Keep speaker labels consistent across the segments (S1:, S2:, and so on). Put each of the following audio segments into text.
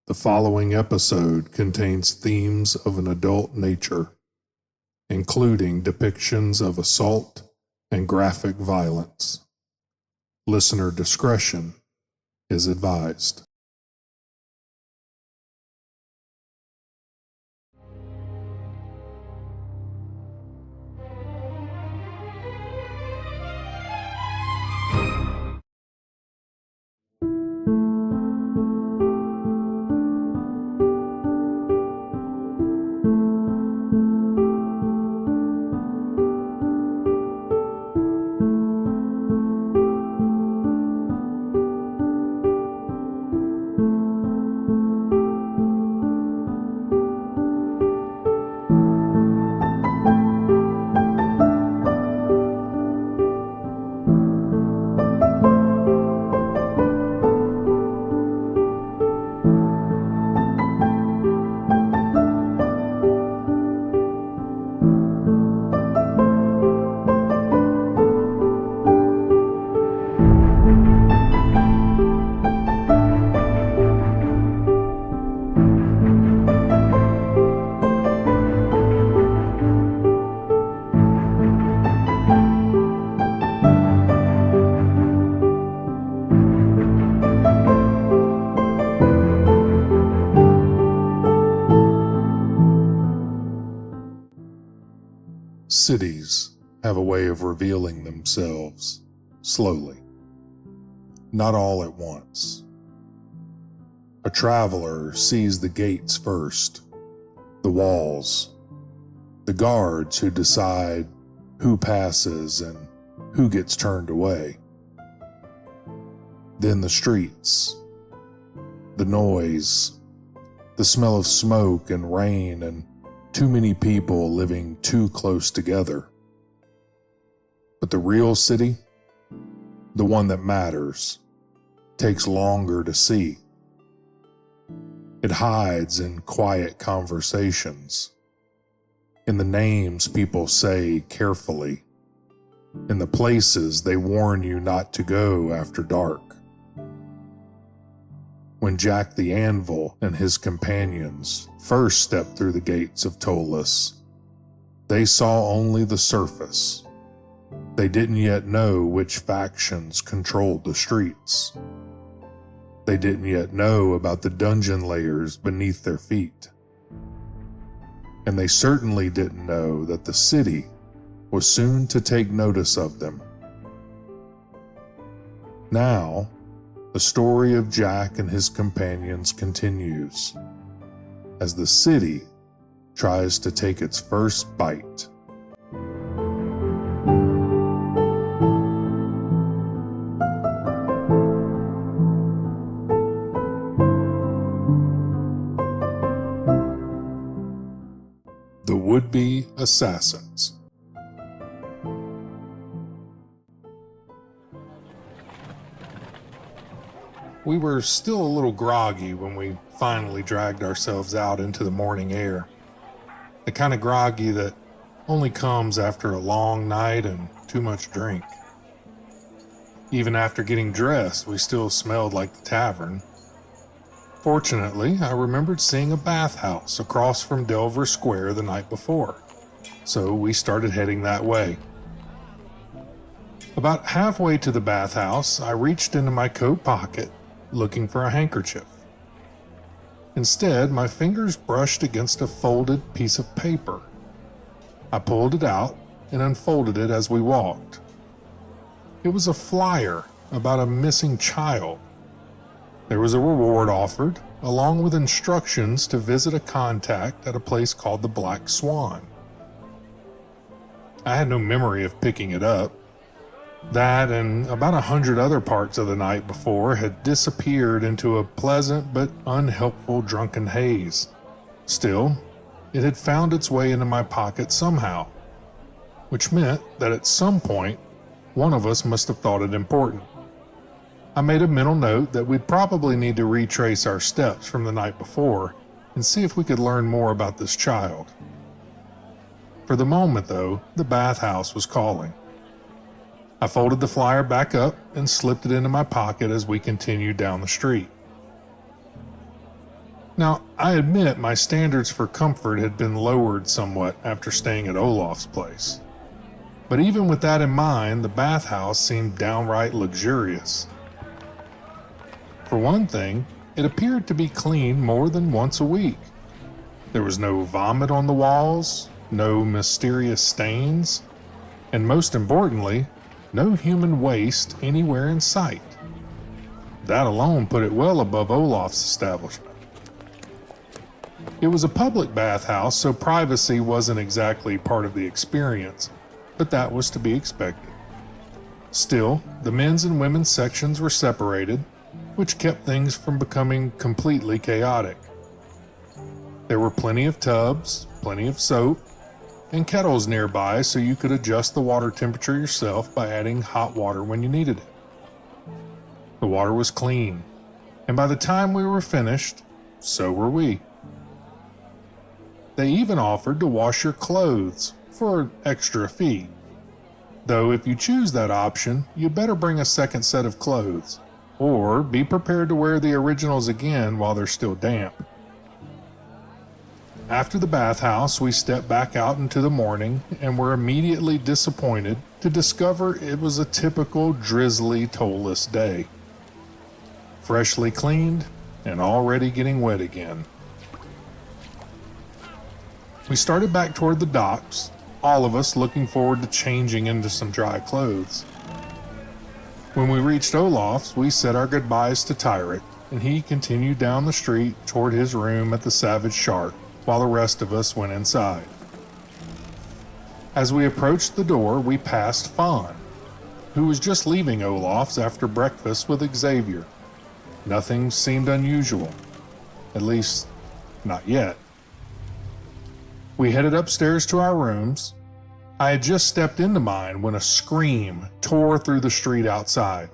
S1: The following episode contains themes of an adult nature, including depictions of assault and graphic violence. Listener discretion is advised. Cities have a way of revealing themselves slowly, not all at once. A traveler sees the gates first, the walls, the guards who decide who passes and who gets turned away. Then the streets, the noise, the smell of smoke and rain and too many people living too close together. But the real city, the one that matters, takes longer to see. It hides in quiet conversations, in the names people say carefully, in the places they warn you not to go after dark. When Jack the Anvil and his companions first stepped through the gates of Ptolus, they saw only the surface. They didn't yet know which factions controlled the streets. They didn't yet know about the dungeon layers beneath their feet. And they certainly didn't know that the city was soon to take notice of them. Now, the story of Jack and his companions continues as the city tries to take its first bite. The would-be assassins. We were still a little groggy when we finally dragged ourselves out into the morning air. The kind of groggy that only comes after a long night and too much drink. Even after getting dressed, we still smelled like the tavern. Fortunately, I remembered seeing a bathhouse across from Delver Square the night before, so we started heading that way. About halfway to the bathhouse, I reached into my coat pocket looking for a handkerchief. Instead, my fingers brushed against a folded piece of paper. I pulled it out and unfolded it as we walked. It was a flyer about a missing child. There was a reward offered, along with instructions to visit a contact at a place called the Black Swan. I had no memory of picking it up. That and about 100 other parts of the night before had disappeared into a pleasant but unhelpful drunken haze. Still, it had found its way into my pocket somehow, which meant that at some point, one of us must have thought it important. I made a mental note that we'd probably need to retrace our steps from the night before and see if we could learn more about this child. For the moment, though, the bathhouse was calling. I folded the flyer back up and slipped it into my pocket as we continued down the street. Now, I admit my standards for comfort had been lowered somewhat after staying at Olaf's place. But even with that in mind, the bathhouse seemed downright luxurious. For one thing, it appeared to be cleaned more than once a week. There was no vomit on the walls, no mysterious stains, and most importantly, no human waste anywhere in sight. That alone put it well above Olaf's establishment. It was a public bathhouse, so privacy wasn't exactly part of the experience, but that was to be expected. Still, the men's and women's sections were separated, which kept things from becoming completely chaotic. There were plenty of tubs, plenty of soap, and kettles nearby so you could adjust the water temperature yourself by adding hot water when you needed it. The water was clean, and by the time we were finished, so were we. They even offered to wash your clothes for an extra fee. Though if you choose that option, you better bring a second set of clothes, or be prepared to wear the originals again while they're still damp. After the bathhouse, we stepped back out into the morning and were immediately disappointed to discover it was a typical drizzly, toeless day. Freshly cleaned and already getting wet again. We started back toward the docks, all of us looking forward to changing into some dry clothes. When we reached Olaf's, we said our goodbyes to Tyrant, and he continued down the street toward his room at the Savage Shark, while the rest of us went inside. As we approached the door, we passed Fawn, who was just leaving Olaf's after breakfast with Xavier. Nothing seemed unusual, at least not yet. We headed upstairs to our rooms. I had just stepped into mine when a scream tore through the street outside.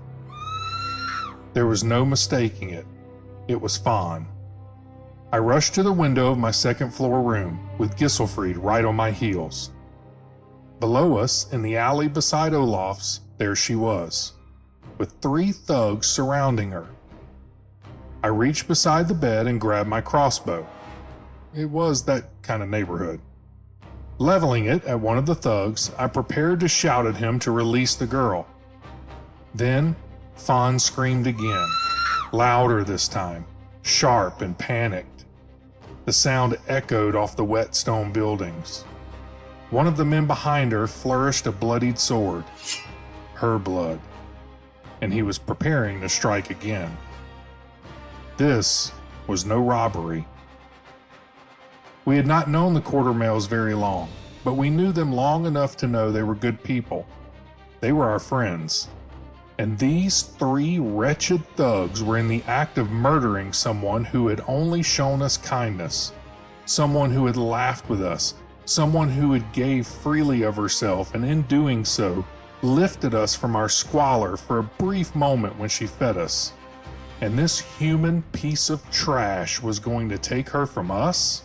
S1: There was no mistaking it. It was Fawn. I rushed to the window of my second-floor room, with Gisselfried right on my heels. Below us, in the alley beside Olaf's, there she was, with 3 thugs surrounding her. I reached beside the bed and grabbed my crossbow. It was that kind of neighborhood. Leveling it at one of the thugs, I prepared to shout at him to release the girl. Then, Fawn screamed again, louder this time, sharp and panicked. The sound echoed off the wet stone buildings. One of the men behind her flourished a bloodied sword, her blood, and he was preparing to strike again. This was no robbery. We had not known the Quartermails very long, but we knew them long enough to know they were good people. They were our friends. And these 3 wretched thugs were in the act of murdering someone who had only shown us kindness, someone who had laughed with us, someone who had gave freely of herself, and in doing so, lifted us from our squalor for a brief moment when she fed us. And this human piece of trash was going to take her from us?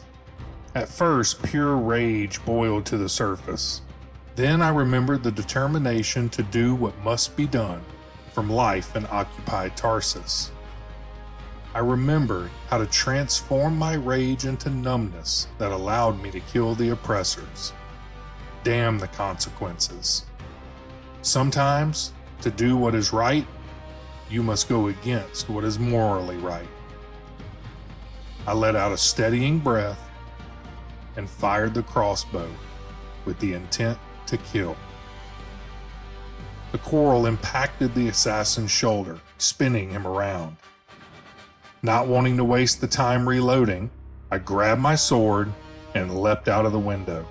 S1: At first, pure rage boiled to the surface. Then I remembered the determination to do what must be done from life in occupied Tarsus. I remembered how to transform my rage into numbness that allowed me to kill the oppressors. Damn the consequences. Sometimes, to do what is right, you must go against what is morally right. I let out a steadying breath and fired the crossbow with the intent to kill. The quarrel impacted the assassin's shoulder, spinning him around. Not wanting to waste the time reloading, I grabbed my sword and leapt out of the window.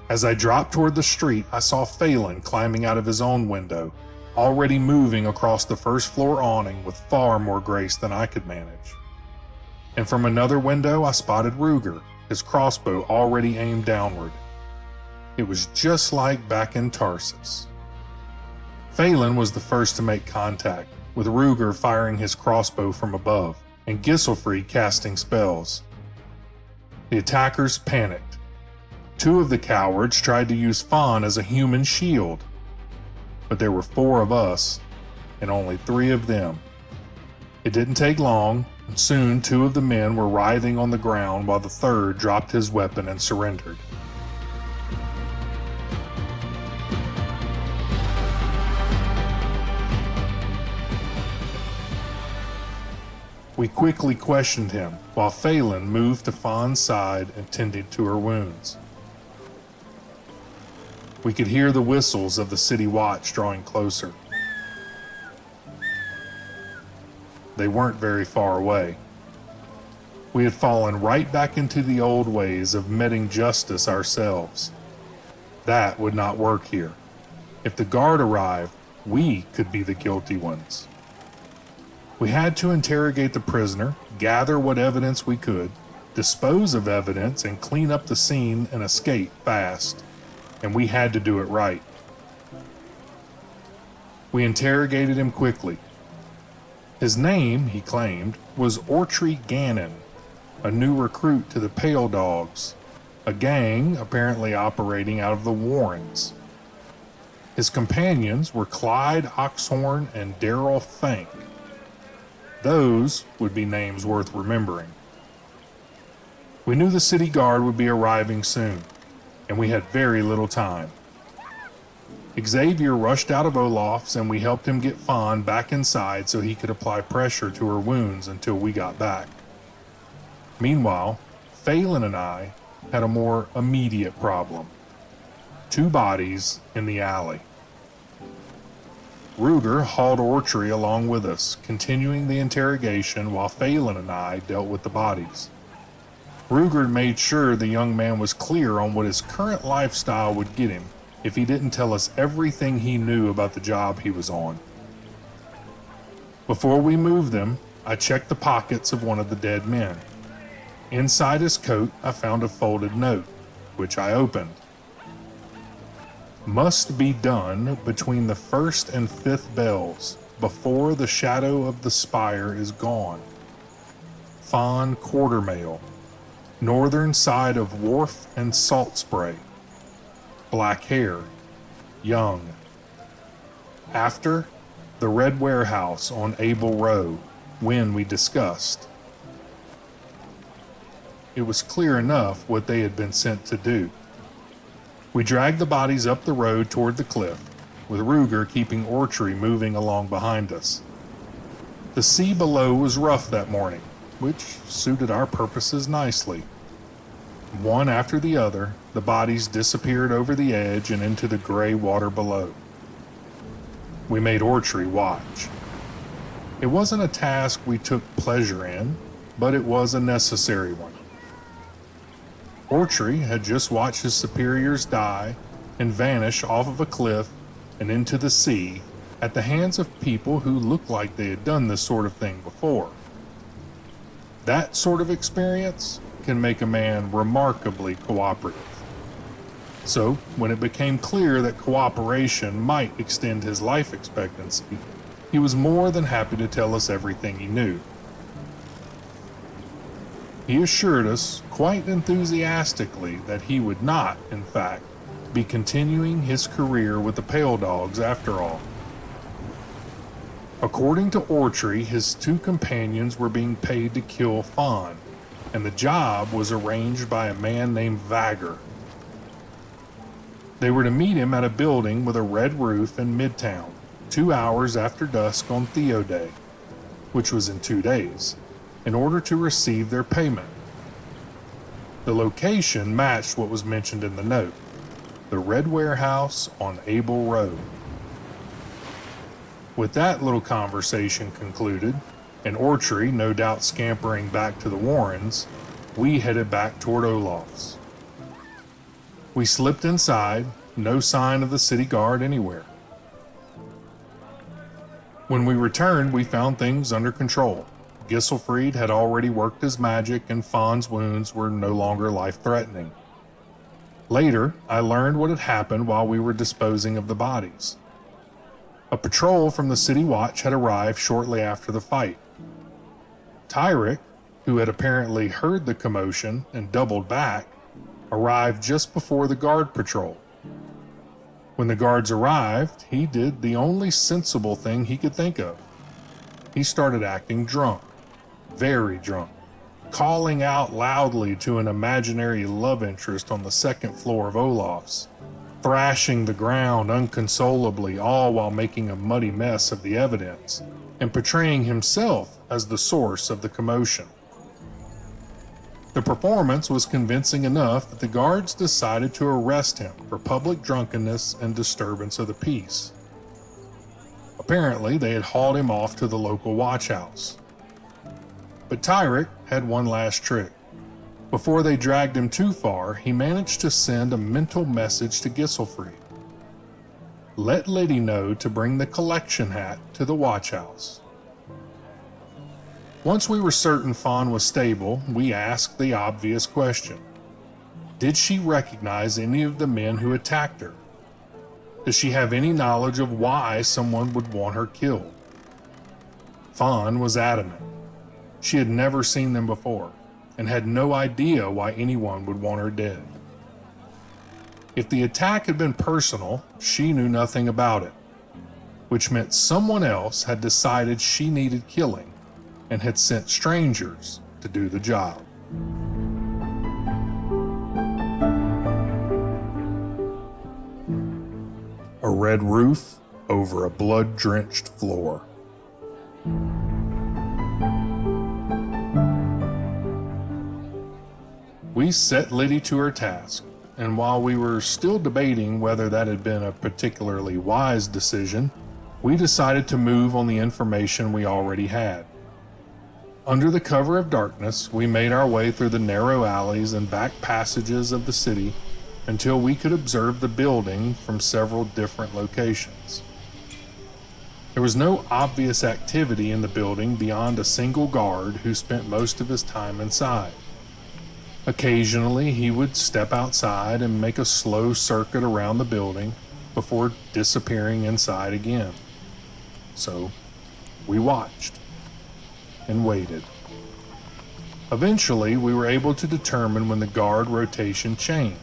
S1: As I dropped toward the street, I saw Phelan climbing out of his own window, already moving across the first-floor awning with far more grace than I could manage. And from another window, I spotted Ruger, his crossbow already aimed downward. It was just like back in Tarsus. Phelan was the first to make contact, with Ruger firing his crossbow from above, and Gisselfried casting spells. The attackers panicked. 2 of the cowards tried to use Fawn as a human shield, but there were 4 of us, and only 3 of them. It didn't take long, and soon 2 of the men were writhing on the ground while the third dropped his weapon and surrendered. We quickly questioned him while Phelan moved to Fawn's side and tended to her wounds. We could hear the whistles of the city watch drawing closer. They weren't very far away. We had fallen right back into the old ways of meting justice ourselves. That would not work here. If the guard arrived, we could be the guilty ones. We had to interrogate the prisoner, gather what evidence we could, dispose of evidence, and clean up the scene and escape fast. And we had to do it right. We interrogated him quickly. His name, he claimed, was Ortry Gannon, a new recruit to the Pale Dogs, a gang apparently operating out of the Warrens. His companions were Clyde Oxhorn and Darrell Fank. Those would be names worth remembering. We knew the city guard would be arriving soon, and we had very little time. Xavier rushed out of Olaf's and we helped him get Fawn back inside so he could apply pressure to her wounds until we got back. Meanwhile, Phelan and I had a more immediate problem. 2 bodies in the alley. Ruger hauled Ortry along with us, continuing the interrogation while Phelan and I dealt with the bodies. Ruger made sure the young man was clear on what his current lifestyle would get him if he didn't tell us everything he knew about the job he was on. Before we moved them, I checked the pockets of one of the dead men. Inside his coat, I found a folded note, which I opened. Must be done between the 1st and 5th bells, before the shadow of the spire is gone. Fawn Quartermail, northern side of Wharf and Salt Spray. Black hair, young. After the Red Warehouse on Abel Row, when we discussed. It was clear enough what they had been sent to do. We dragged the bodies up the road toward the cliff, with Ruger keeping Ortry moving along behind us. The sea below was rough that morning, which suited our purposes nicely. One after the other, the bodies disappeared over the edge and into the gray water below. We made Ortry watch. It wasn't a task we took pleasure in, but it was a necessary one. Ortry had just watched his superiors die and vanish off of a cliff and into the sea at the hands of people who looked like they had done this sort of thing before. That sort of experience can make a man remarkably cooperative. So, when it became clear that cooperation might extend his life expectancy, he was more than happy to tell us everything he knew. He assured us, quite enthusiastically, that he would not, in fact, be continuing his career with the Pale Dogs after all. According to Ortry, his 2 companions were being paid to kill Fawn, and the job was arranged by a man named Vagger. They were to meet him at a building with a red roof in Midtown, 2 hours after dusk on Theo Day, which was in 2 days, in order to receive their payment. The location matched what was mentioned in the note, the Red Warehouse on Abel Road. With that little conversation concluded, and Ortry no doubt scampering back to the Warrens, we headed back toward Olaf's. We slipped inside, no sign of the city guard anywhere. When we returned, we found things under control. Gisselfried had already worked his magic and Fawn's wounds were no longer life-threatening. Later, I learned what had happened while we were disposing of the bodies. A patrol from the city watch had arrived shortly after the fight. Tyrick, who had apparently heard the commotion and doubled back, arrived just before the guard patrol. When the guards arrived, he did the only sensible thing he could think of. he started acting drunk, very drunk, calling out loudly to an imaginary love interest on the second floor of Olaf's, thrashing the ground unconsolably, all while making a muddy mess of the evidence and portraying himself as the source of the commotion. The performance was convincing enough that the guards decided to arrest him for public drunkenness and disturbance of the peace. Apparently, they had hauled him off to the local watchhouse. But Tyrek had one last trick. Before they dragged him too far, he managed to send a mental message to Gisselfried. Let Liddy know to bring the collection hat to the watchhouse. Once we were certain Fawn was stable, we asked the obvious question. Did she recognize any of the men who attacked her? Does she have any knowledge of why someone would want her killed? Fawn was adamant. She had never seen them before and had no idea why anyone would want her dead. If the attack had been personal, she knew nothing about it, which meant someone else had decided she needed killing and had sent strangers to do the job. A red roof over a blood-drenched floor. We set Liddy to her task, and while we were still debating whether that had been a particularly wise decision, we decided to move on the information we already had. Under the cover of darkness, we made our way through the narrow alleys and back passages of the city until we could observe the building from several different locations. There was no obvious activity in the building beyond a single guard who spent most of his time inside. Occasionally, he would step outside and make a slow circuit around the building before disappearing inside again. So, we watched and waited. Eventually, we were able to determine when the guard rotation changed.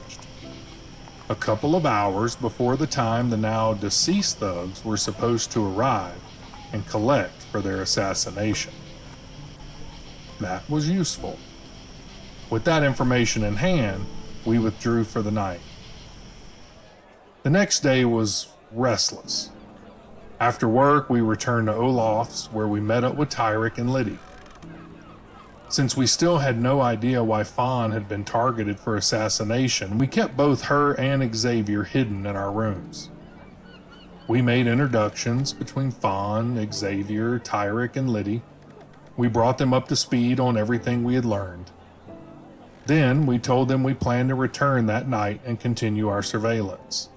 S1: A couple of hours before the time the now deceased thugs were supposed to arrive and collect for their assassination. That was useful. With that information in hand, we withdrew for the night. The next day was restless. After work, we returned to Olaf's, where we met up with Tyrek and Liddy. Since we still had no idea why Fawn had been targeted for assassination, we kept both her and Xavier hidden in our rooms. We made introductions between Fawn, Xavier, Tyrek, and Liddy. We brought them up to speed on everything we had learned. Then we told them we planned to return that night and continue our surveillance,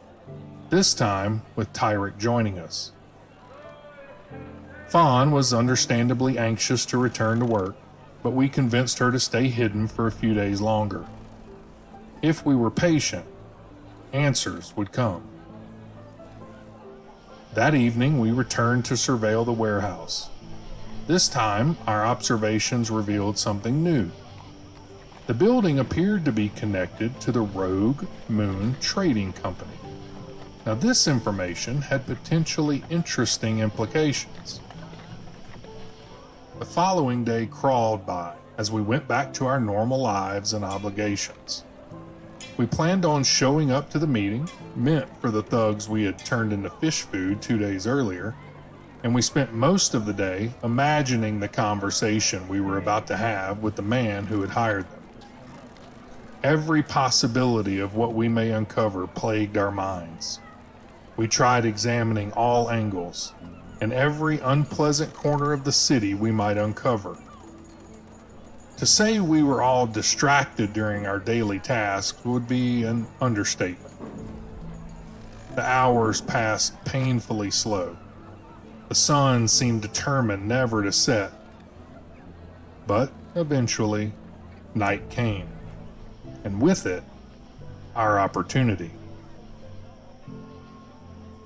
S1: this time with Tyrek joining us. Fawn was understandably anxious to return to work, but we convinced her to stay hidden for a few days longer. If we were patient, answers would come. That evening, we returned to surveil the warehouse. This time, our observations revealed something new. The building appeared to be connected to the Rogue Moon Trading Company. Now, this information had potentially interesting implications. The following day crawled by as we went back to our normal lives and obligations. We planned on showing up to the meeting, meant for the thugs we had turned into fish food 2 days earlier, and we spent most of the day imagining the conversation we were about to have with the man who had hired them. Every possibility of what we may uncover plagued our minds. We tried examining all angles and every unpleasant corner of the city we might uncover. To say we were all distracted during our daily tasks would be an understatement. The hours passed painfully slow. The sun seemed determined never to set. But eventually, night came, and with it, our opportunity.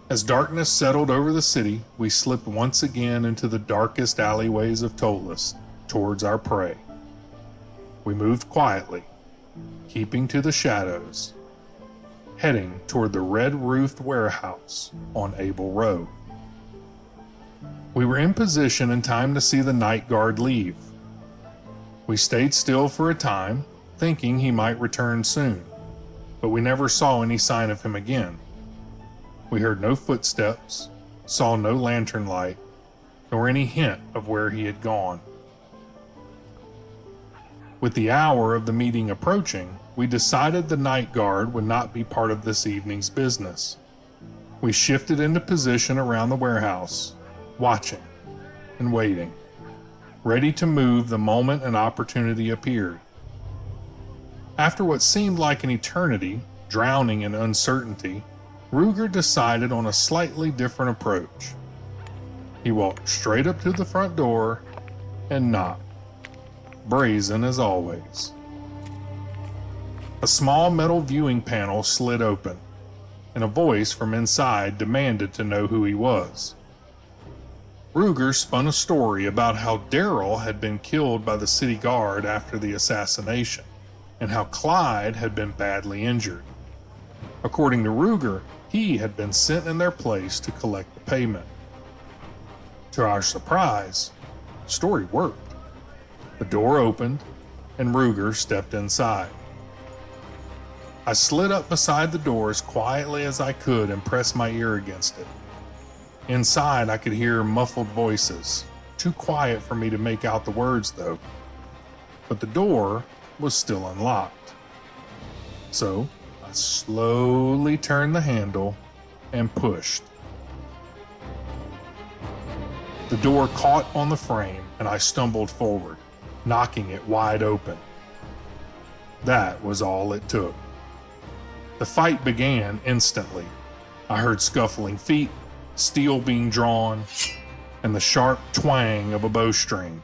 S1: As darkness settled over the city, we slipped once again into the darkest alleyways of Ptolus, towards our prey. We moved quietly, keeping to the shadows, heading toward the red-roofed warehouse on Able Row. We were in position in time to see the night guard leave. We stayed still for a time, thinking he might return soon, but we never saw any sign of him again. We heard no footsteps, saw no lantern light, nor any hint of where he had gone. With the hour of the meeting approaching, we decided the night guard would not be part of this evening's business. We shifted into position around the warehouse, watching and waiting, ready to move the moment an opportunity appeared. After what seemed like an eternity, drowning in uncertainty, Ruger decided on a slightly different approach. He walked straight up to the front door and knocked, brazen as always. A small metal viewing panel slid open, and a voice from inside demanded to know who he was. Ruger spun a story about how Daryl had been killed by the city guard after the assassination, and how Clyde had been badly injured. According to Ruger, he had been sent in their place to collect the payment. To our surprise, the story worked. The door opened, and Ruger stepped inside. I slid up beside the door as quietly as I could and pressed my ear against it. Inside, I could hear muffled voices, too quiet for me to make out the words though. But the door was still unlocked. So, I slowly turned the handle and pushed. The door caught on the frame and I stumbled forward, knocking it wide open. That was all it took. The fight began instantly. I heard scuffling feet, steel being drawn, and the sharp twang of a bowstring.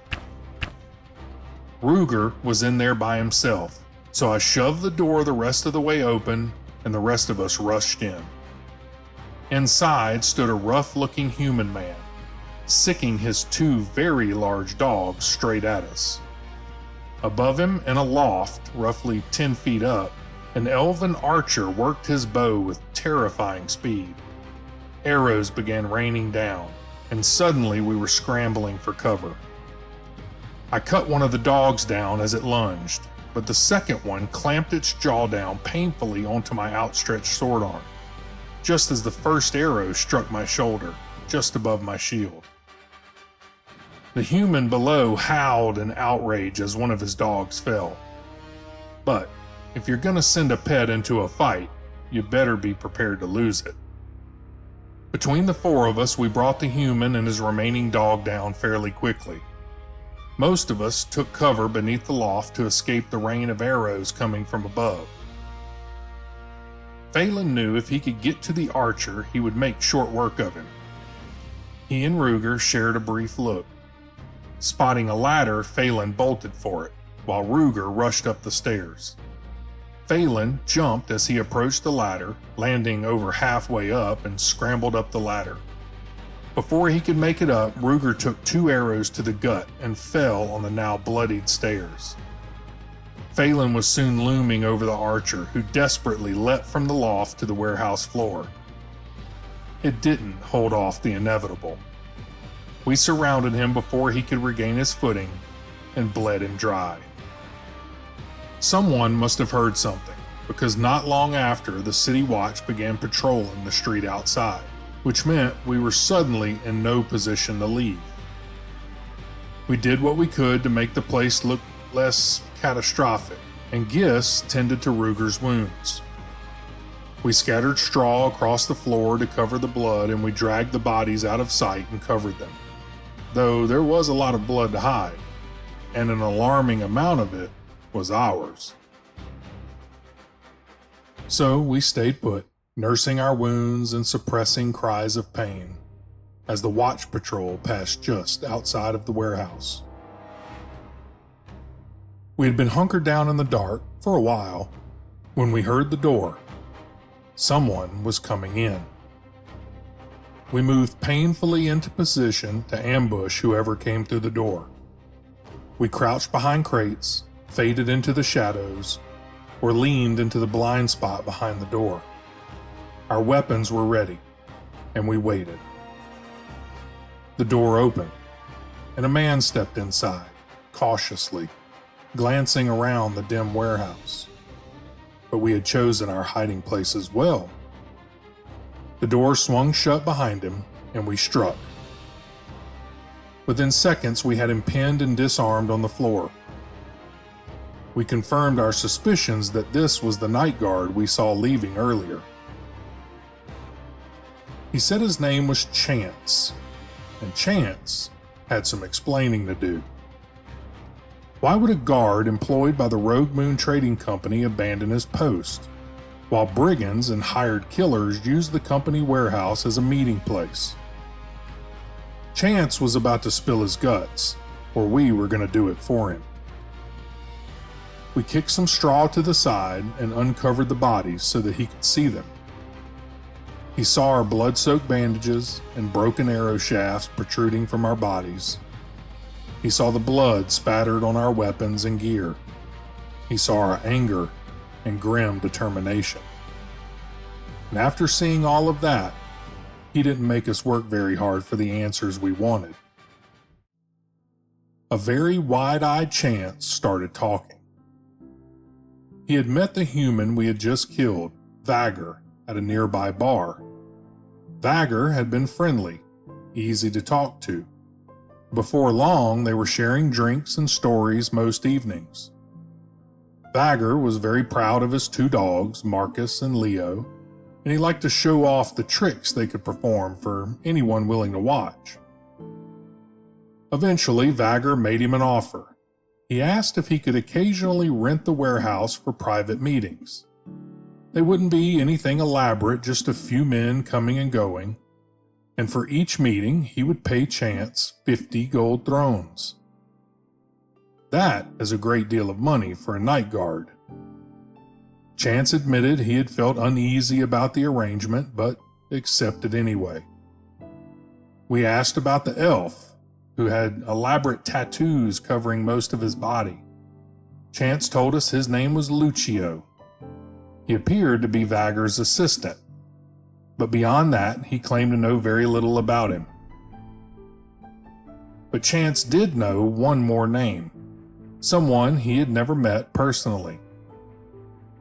S1: Ruger was in there by himself, so I shoved the door the rest of the way open, and the rest of us rushed in. Inside stood a rough-looking human man, sicking his two very large dogs straight at us. Above him, in a loft roughly 10 feet up, an elven archer worked his bow with terrifying speed. Arrows began raining down, and suddenly we were scrambling for cover. I cut one of the dogs down as it lunged, but the second one clamped its jaw down painfully onto my outstretched sword arm, just as the first arrow struck my shoulder, just above my shield. The human below howled in outrage as one of his dogs fell. But if you're gonna send a pet into a fight, you better be prepared to lose it. Between the four of us, we brought the human and his remaining dog down fairly quickly. Most of us took cover beneath the loft to escape the rain of arrows coming from above. Phelan knew if he could get to the archer, he would make short work of him. He and Ruger shared a brief look. Spotting a ladder, Phelan bolted for it, while Ruger rushed up the stairs. Phelan jumped as he approached the ladder, landing over halfway up, and scrambled up the ladder. Before he could make it up, Ruger took 2 arrows to the gut and fell on the now bloodied stairs. Phelan was soon looming over the archer, who desperately leapt from the loft to the warehouse floor. It didn't hold off the inevitable. We surrounded him before he could regain his footing and bled him dry. Someone must have heard something, because not long after, the city watch began patrolling the street outside, which meant we were suddenly in no position to leave. We did what we could to make the place look less catastrophic, and Gis tended to Ruger's wounds. We scattered straw across the floor to cover the blood, and we dragged the bodies out of sight and covered them, though there was a lot of blood to hide, and an alarming amount of it was ours. So we stayed put, nursing our wounds and suppressing cries of pain, as the watch patrol passed just outside of the warehouse. We had been hunkered down in the dark for a while when we heard the door. Someone was coming in. We moved painfully into position to ambush whoever came through the door. We crouched behind crates, faded into the shadows, or leaned into the blind spot behind the door. Our weapons were ready, and we waited. The door opened, and a man stepped inside, cautiously, glancing around the dim warehouse. But we had chosen our hiding places well. The door swung shut behind him, and we struck. Within seconds, we had him pinned and disarmed on the floor. We confirmed our suspicions that this was the night guard we saw leaving earlier. He said his name was Chance, and Chance had some explaining to do. Why would a guard employed by the Rogue Moon Trading Company abandon his post, while brigands and hired killers used the company warehouse as a meeting place? Chance was about to spill his guts, or we were going to do it for him. We kicked some straw to the side and uncovered the bodies so that he could see them. He saw our blood-soaked bandages and broken arrow shafts protruding from our bodies. He saw the blood spattered on our weapons and gear. He saw our anger and grim determination. And after seeing all of that, he didn't make us work very hard for the answers we wanted. A very wide-eyed Chance started talking. He had met the human we had just killed, Vagger, at a nearby bar. Vagger had been friendly, easy to talk to. Before long, they were sharing drinks and stories most evenings. Vagger was very proud of his two dogs, Marcus and Leo, and he liked to show off the tricks they could perform for anyone willing to watch. Eventually, Vagger made him an offer. He asked if he could occasionally rent the warehouse for private meetings. They wouldn't be anything elaborate, just a few men coming and going, and for each meeting he would pay Chance 50 gold thrones. That is a great deal of money for a night guard. Chance admitted he had felt uneasy about the arrangement, but accepted anyway. We asked about the elf, who had elaborate tattoos covering most of his body. Chance told us his name was Lucio. He appeared to be Vagger's assistant, but beyond that, he claimed to know very little about him. But Chance did know one more name, someone he had never met personally.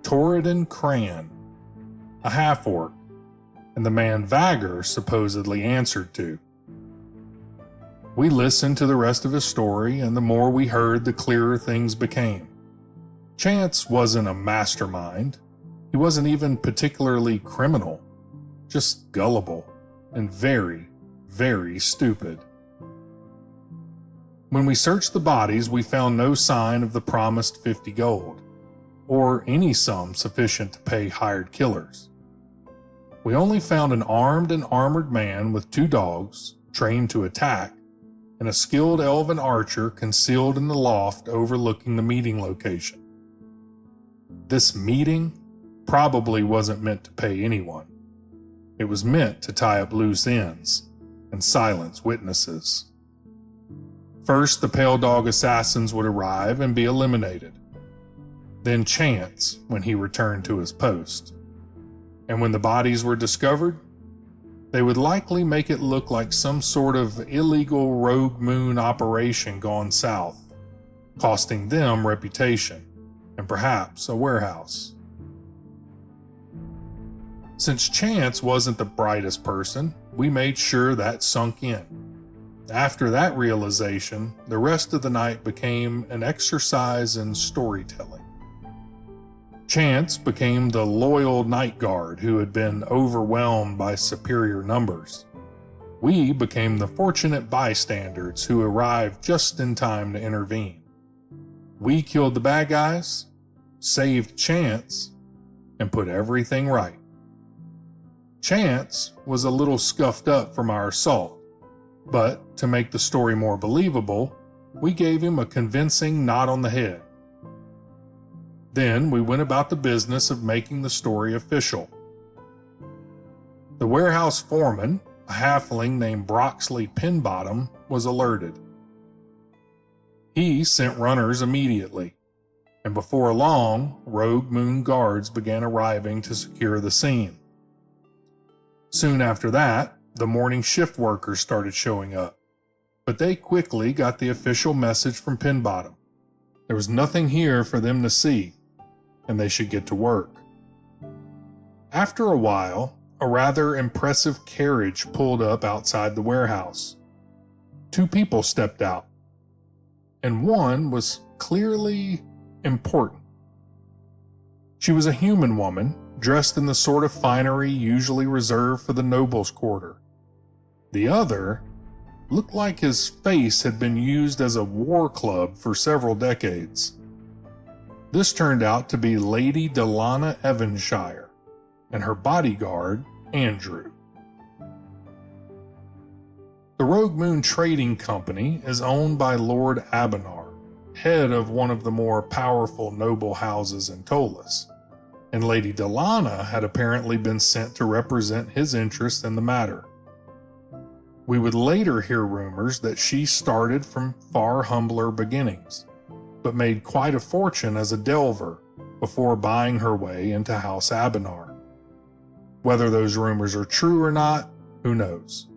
S1: Toridan Cran, a half-orc, and the man Vagger supposedly answered to. We listened to the rest of his story, and the more we heard, the clearer things became. Chance wasn't a mastermind. He wasn't even particularly criminal, just gullible and very, very stupid. When we searched the bodies, we found no sign of the promised 50 gold, or any sum sufficient to pay hired killers. We only found an armed and armored man with two dogs, trained to attack, and a skilled elven archer concealed in the loft overlooking the meeting location. This meeting probably wasn't meant to pay anyone. It was meant to tie up loose ends and silence witnesses. First, the Pale Dog assassins would arrive and be eliminated. Then Chance, when he returned to his post. And when the bodies were discovered, they would likely make it look like some sort of illegal Rogue Moon operation gone south, costing them reputation and perhaps a warehouse. Since Chance wasn't the brightest person, we made sure that sunk in. After that realization, the rest of the night became an exercise in storytelling. Chance became the loyal night guard who had been overwhelmed by superior numbers. We became the fortunate bystanders who arrived just in time to intervene. We killed the bad guys, saved Chance, and put everything right. Chance was a little scuffed up from our assault, but to make the story more believable, we gave him a convincing nod on the head. Then we went about the business of making the story official. The warehouse foreman, a halfling named Broxley Pinbottom, was alerted. He sent runners immediately, and before long, Rogue Moon guards began arriving to secure the scene. Soon after that, the morning shift workers started showing up, but they quickly got the official message from Pinbottom. There was nothing here for them to see, and they should get to work. After a while, a rather impressive carriage pulled up outside the warehouse. 2 people stepped out, and one was clearly important. She was a human woman, dressed in the sort of finery usually reserved for the nobles' quarter. The other looked like his face had been used as a war club for several decades. This turned out to be Lady Delana Evanshire and her bodyguard, Andrew. The Rogue Moon Trading Company is owned by Lord Abenar, head of one of the more powerful noble houses in Ptolus, and Lady Delana had apparently been sent to represent his interest in the matter. We would later hear rumors that she started from far humbler beginnings, but made quite a fortune as a delver before buying her way into House Abenar. Whether those rumors are true or not, who knows?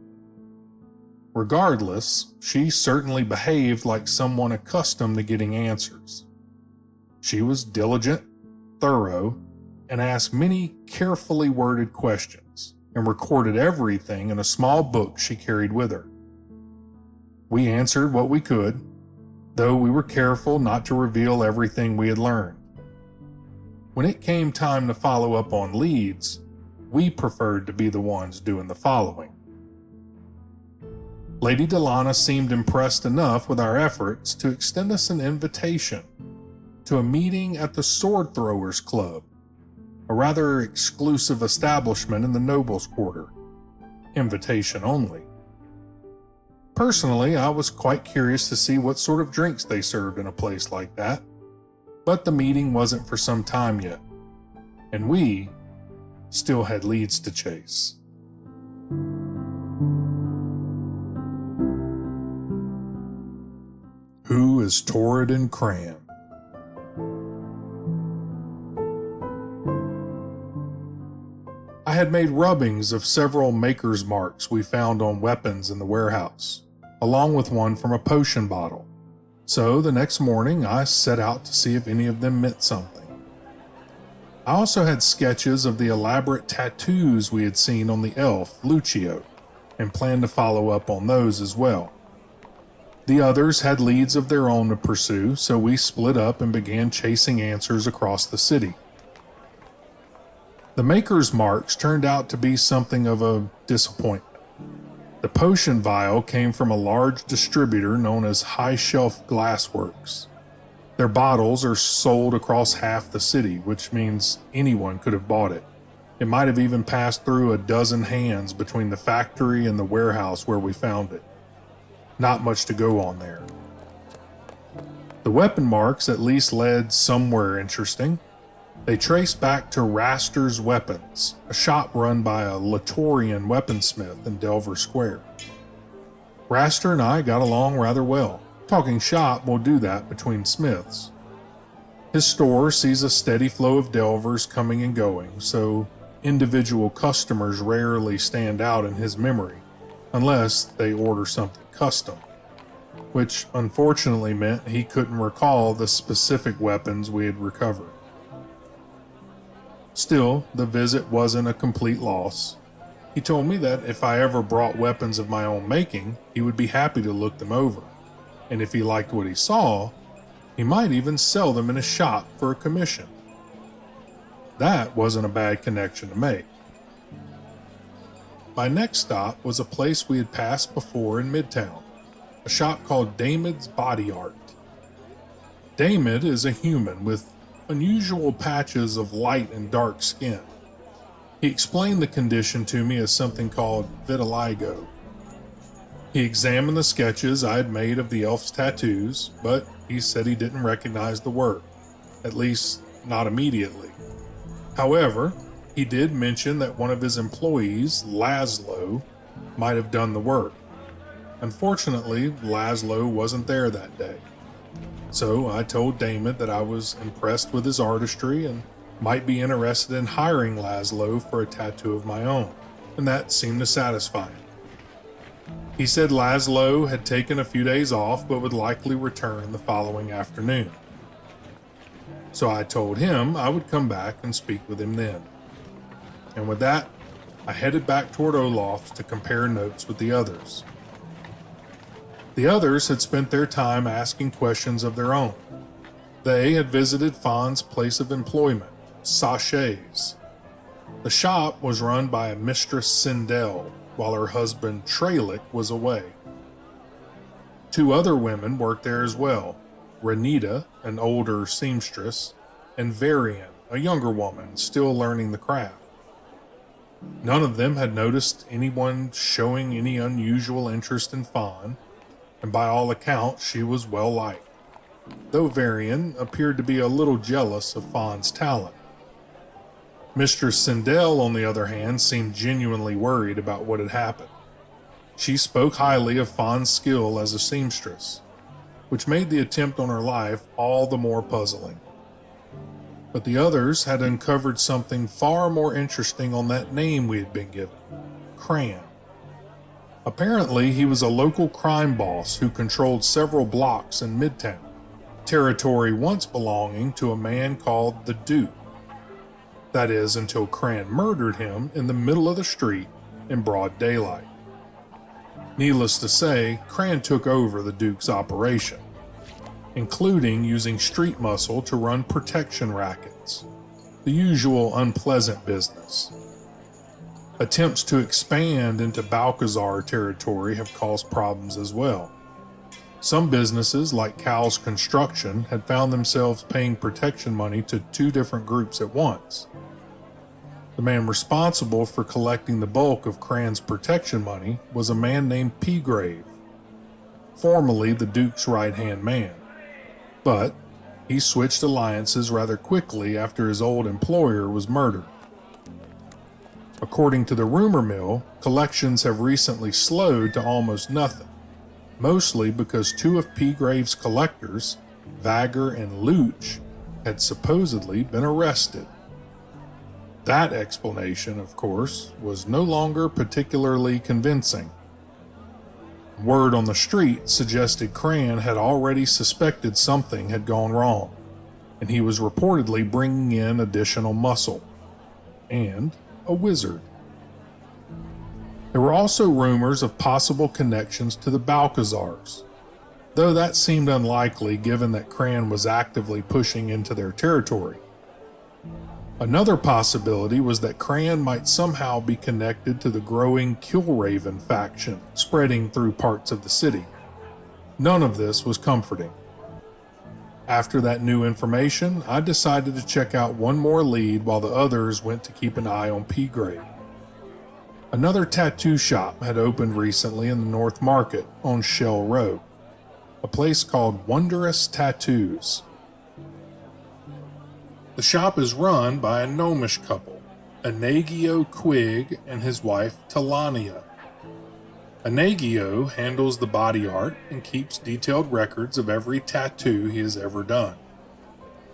S1: Regardless, she certainly behaved like someone accustomed to getting answers. She was diligent, thorough, and asked many carefully worded questions, and recorded everything in a small book she carried with her. We answered what we could, though we were careful not to reveal everything we had learned. When it came time to follow up on leads, we preferred to be the ones doing the following. Lady Delana seemed impressed enough with our efforts to extend us an invitation to a meeting at the Sword Throwers Club, a rather exclusive establishment in the nobles' quarter. Invitation only. Personally, I was quite curious to see what sort of drinks they served in a place like that, but the meeting wasn't for some time yet, and we still had leads to chase. Who is Toridan Cran? I had made rubbings of several maker's marks we found on weapons in the warehouse, along with one from a potion bottle. So the next morning I set out to see if any of them meant something. I also had sketches of the elaborate tattoos we had seen on the elf, Lucio, and planned to follow up on those as well. The others had leads of their own to pursue, so we split up and began chasing answers across the city. The maker's marks turned out to be something of a disappointment. The potion vial came from a large distributor known as High Shelf Glassworks. Their bottles are sold across half the city, which means anyone could have bought it. It might have even passed through a dozen hands between the factory and the warehouse where we found it. Not much to go on there. The weapon marks at least led somewhere interesting. They trace back to Raster's Weapons, a shop run by a Latorian weaponsmith in Delver Square. Raster and I got along rather well. Talking shop will do that between smiths. His store sees a steady flow of Delvers coming and going, so individual customers rarely stand out in his memory, unless they order something custom, which unfortunately meant he couldn't recall the specific weapons we had recovered. Still, the visit wasn't a complete loss. He told me that if I ever brought weapons of my own making, he would be happy to look them over, and if he liked what he saw, he might even sell them in his shop for a commission. That wasn't a bad connection to make. My next stop was a place we had passed before in Midtown, a shop called Damid's Body Art. Damid is a human with unusual patches of light and dark skin. He explained the condition to me as something called vitiligo. He examined the sketches I had made of the elf's tattoos, but he said he didn't recognize the work, at least not immediately. However, he did mention that one of his employees, Laszlo, might have done the work. Unfortunately, Laszlo wasn't there that day. So I told Damon that I was impressed with his artistry and might be interested in hiring Laszlo for a tattoo of my own, and that seemed to satisfy him. He said Laszlo had taken a few days off but would likely return the following afternoon. So I told him I would come back and speak with him then. And with that, I headed back toward Olaf's to compare notes with the others. The others had spent their time asking questions of their own. They had visited Fawn's place of employment, Sachet's. The shop was run by a Mistress Sindel, while her husband Tralick was away. 2 other women worked there as well, Renita, an older seamstress, and Varian, a younger woman still learning the craft. None of them had noticed anyone showing any unusual interest in Fawn, and by all accounts she was well liked, though Varian appeared to be a little jealous of Fawn's talent. Mistress Sindel, on the other hand, seemed genuinely worried about what had happened. She spoke highly of Fawn's skill as a seamstress, which made the attempt on her life all the more puzzling. But the others had uncovered something far more interesting on that name we had been given, Cran. Apparently, he was a local crime boss who controlled several blocks in Midtown, territory once belonging to a man called the Duke. That is, until Cran murdered him in the middle of the street in broad daylight. Needless to say, Cran took over the Duke's operation, including using street muscle to run protection rackets, the usual unpleasant business. Attempts to expand into Balcazar territory have caused problems as well. Some businesses, like Cal's Construction, had found themselves paying protection money to 2 different groups at once. The man responsible for collecting the bulk of Cran's protection money was a man named Pgrave, formerly the Duke's right-hand man. But he switched alliances rather quickly after his old employer was murdered. According to the rumor mill, collections have recently slowed to almost nothing, mostly because 2 of Pgrave's collectors, Vagger and Luch, had supposedly been arrested. That explanation, of course, was no longer particularly convincing. Word on the street suggested Cran had already suspected something had gone wrong, and he was reportedly bringing in additional muscle and a wizard. There were also rumors of possible connections to the Balcazars, though that seemed unlikely given that Cran was actively pushing into their territory. Another possibility was that Cran might somehow be connected to the growing Killraven faction spreading through parts of the city. None of this was comforting. After that new information, I decided to check out one more lead while the others went to keep an eye on Pgrave. Another tattoo shop had opened recently in the North Market on Shell Road, a place called Wondrous Tattoos. The shop is run by a gnomish couple, Anagio Quig and his wife Talania. Anagio handles the body art and keeps detailed records of every tattoo he has ever done.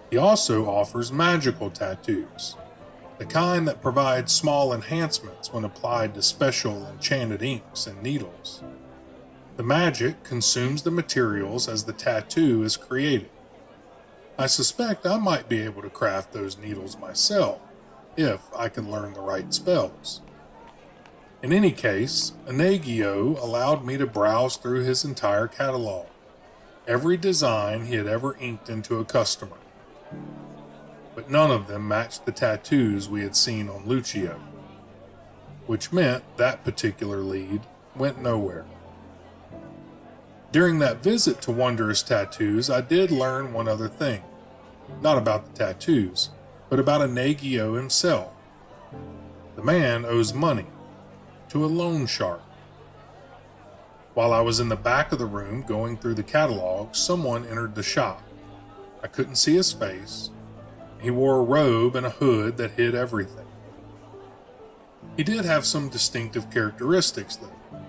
S1: He also offers magical tattoos, the kind that provide small enhancements when applied to special enchanted inks and needles. The magic consumes the materials as the tattoo is created. I suspect I might be able to craft those needles myself, if I can learn the right spells. In any case, Anagio allowed me to browse through his entire catalog, every design he had ever inked into a customer. But none of them matched the tattoos we had seen on Lucio, which meant that particular lead went nowhere. During that visit to Wondrous Tattoos, I did learn one other thing. Not about the tattoos, but about Anagio himself. The man owes money to a loan shark. While I was in the back of the room going through the catalog, someone entered the shop. I couldn't see his face. He wore a robe and a hood that hid everything. He did have some distinctive characteristics, though,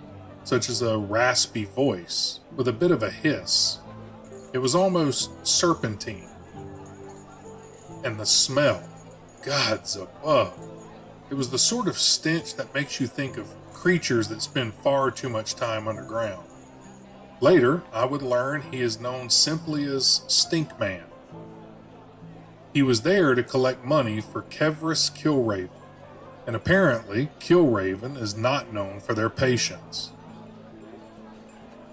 S1: such as a raspy voice with a bit of a hiss. It was almost serpentine. And the smell, gods above. It was the sort of stench that makes you think of creatures that spend far too much time underground. Later, I would learn he is known simply as Stinkman. He was there to collect money for Killraven, and apparently Killraven is not known for their patience.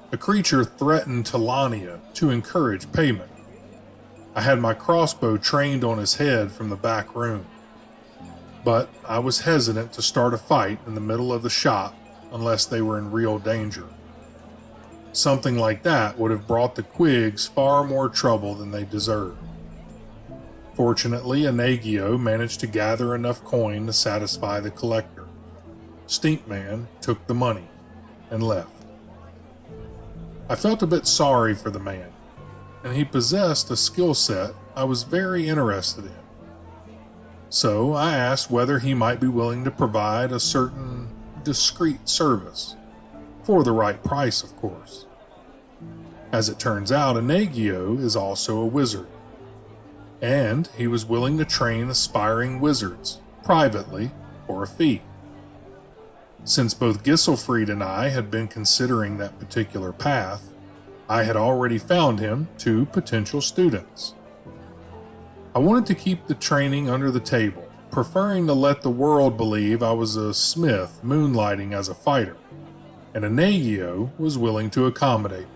S1: The creature threatened Talania to encourage payment. I had my crossbow trained on his head from the back room, but I was hesitant to start a fight in the middle of the shop unless they were in real danger. Something like that would have brought the Quigs far more trouble than they deserved. Fortunately, Anagio managed to gather enough coin to satisfy the collector. Stinkman took the money and left. I felt a bit sorry for the man, and he possessed a skill set I was very interested in. So I asked whether he might be willing to provide a certain discreet service, for the right price, of course. As it turns out, Anagio is also a wizard, and he was willing to train aspiring wizards, privately, for a fee. Since both Gisselfried and I had been considering that particular path, I had already found him 2 potential students. I wanted to keep the training under the table, preferring to let the world believe I was a smith moonlighting as a fighter, and Anagio was willing to accommodate.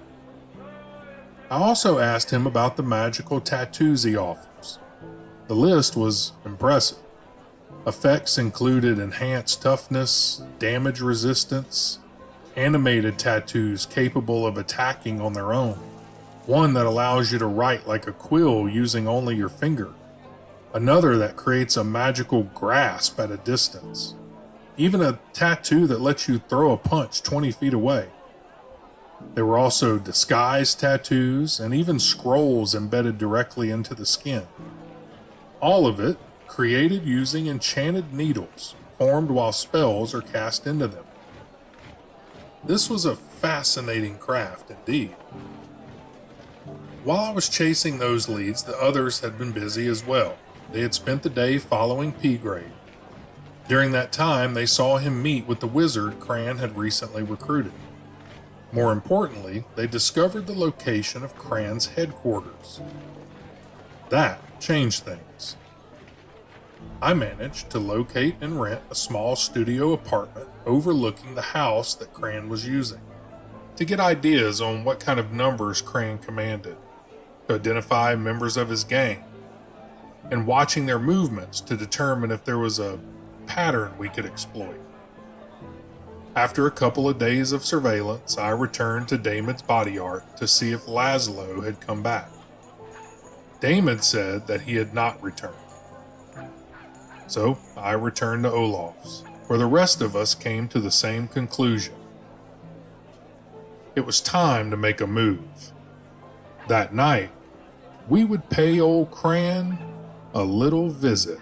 S1: I also asked him about the magical tattoos he offers. The list was impressive. Effects included enhanced toughness, damage resistance, animated tattoos capable of attacking on their own, one that allows you to write like a quill using only your finger, another that creates a magical grasp at a distance, even a tattoo that lets you throw a punch 20 feet away. There were also disguise tattoos and even scrolls embedded directly into the skin. All of it created using enchanted needles formed while spells are cast into them. This was a fascinating craft indeed. While I was chasing those leads, the others had been busy as well. They had spent the day following P-Grade. During that time, they saw him meet with the wizard Cran had recently recruited. More importantly, they discovered the location of Cran's headquarters. That changed things. I managed to locate and rent a small studio apartment overlooking the house that Cran was using, to get ideas on what kind of numbers Cran commanded, to identify members of his gang, and watching their movements to determine if there was a pattern we could exploit. After a couple of days of surveillance, I returned to Damon's body art to see if Laszlo had come back. Damon said that he had not returned. So I returned to Olaf's, where the rest of us came to the same conclusion. It was time to make a move. That night, we would pay old Cran a little visit.